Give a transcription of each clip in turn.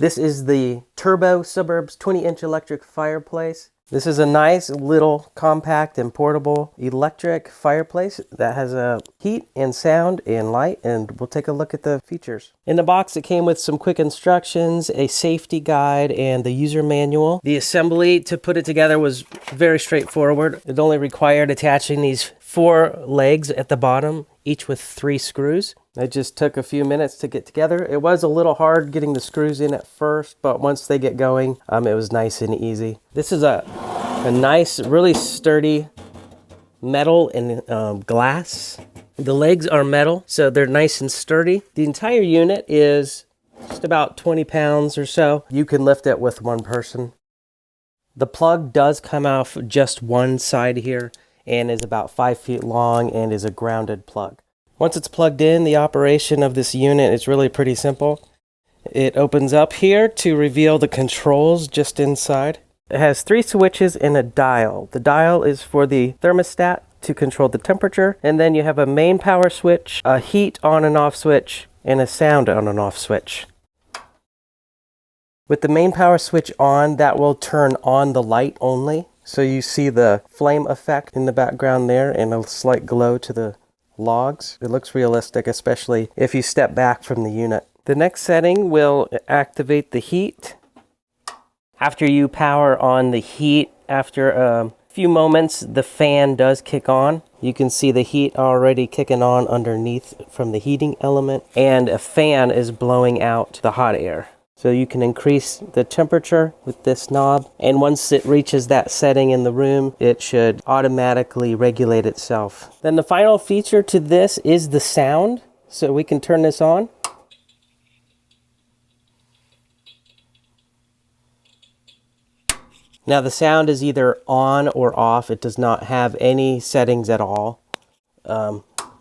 This is the TURBRO Suburbs 20-inch electric fireplace. This is a nice little compact and portable electric fireplace that has a heat and sound and light, and we'll take a look at the features. In the box, it came with some quick instructions, a safety guide, and the user manual. The assembly to put it together was very straightforward. It only required attaching these 4 legs at the bottom, each with 3 screws. It just took a few minutes to get together. It was a little hard getting the screws in at first, but once they get going, it was nice and easy. This is a nice, really sturdy metal and glass. The legs are metal, so they're nice and sturdy. The entire unit is just about 20 pounds or so. You can lift it with one person. The plug does come off just one side here and is about 5 feet long and is a grounded plug. Once it's plugged in, the operation of this unit is really pretty simple. It opens up here to reveal the controls just inside. It has 3 switches and a dial. The dial is for the thermostat to control the temperature, and then you have a main power switch, a heat on and off switch, and a sound on and off switch. With the main power switch on, that will turn on the light only. So you see the flame effect in the background there and a slight glow to the logs. It looks realistic, especially if you step back from the unit. The next setting will activate the heat. After you power on the heat, after a few moments, the fan does kick on. You can see the heat already kicking on underneath from the heating element, and a fan is blowing out the hot air. So you can increase the temperature with this knob, and once it reaches that setting in the room, it should automatically regulate itself. Then the final feature to this is the sound. So we can turn this on. Now the sound is either on or off. It does not have any settings at all.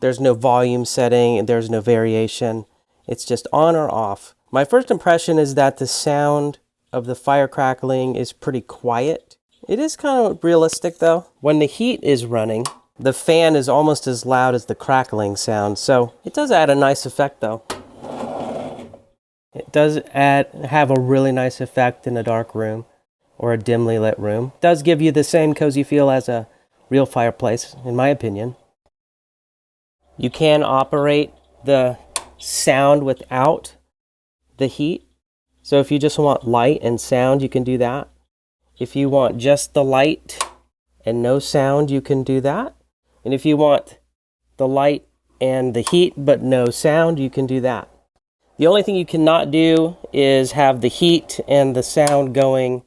There's no volume setting and there's no variation. It's just on or off. My first impression is that the sound of the fire crackling is pretty quiet. It is kind of realistic though. When the heat is running, the fan is almost as loud as the crackling sound, so it does add a nice effect though. It does have a really nice effect in a dark room or a dimly lit room. It does give you the same cozy feel as a real fireplace, in my opinion. You can operate the sound without the heat. So if you just want light and sound, you can do that. If you want just the light and no sound, you can do that. And if you want the light and the heat but no sound, you can do that. The only thing you cannot do is have the heat and the sound going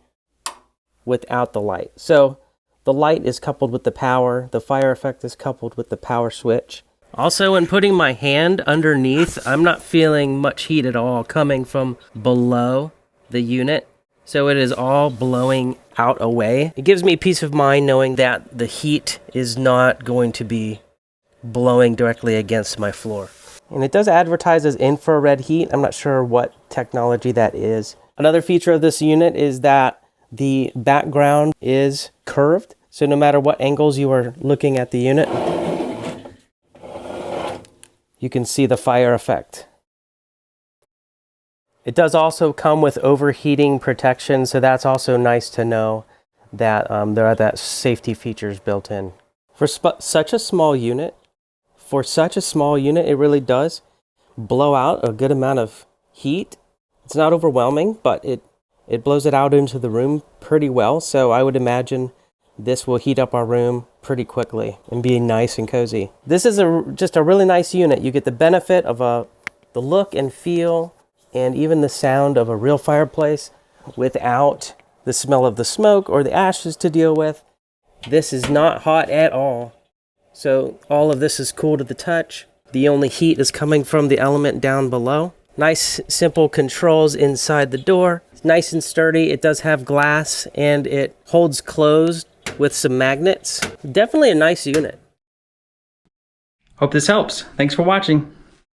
without the light. So the light is coupled with the power. The fire effect is coupled with the power switch. Also, when putting my hand underneath, I'm not feeling much heat at all coming from below the unit. So it is all blowing out away. It gives me peace of mind knowing that the heat is not going to be blowing directly against my floor. And it does advertise as infrared heat. I'm not sure what technology that is. Another feature of this unit is that the background is curved. So no matter what angles you are looking at the unit, you can see the fire effect. It does also come with overheating protection, so that's also nice to know that there are that safety features built in. For such a small unit, it really does blow out a good amount of heat. It's not overwhelming, but it blows it out into the room pretty well, so I would imagine this will heat up our room pretty quickly and be nice and cozy. This is just a really nice unit. You get the benefit of the look and feel and even the sound of a real fireplace without the smell of the smoke or the ashes to deal with. This is not hot at all. So all of this is cool to the touch. The only heat is coming from the element down below. Nice simple controls inside the door. It's nice and sturdy. It does have glass and it holds closed with some magnets. Definitely a nice unit. Hope this helps. Thanks for watching.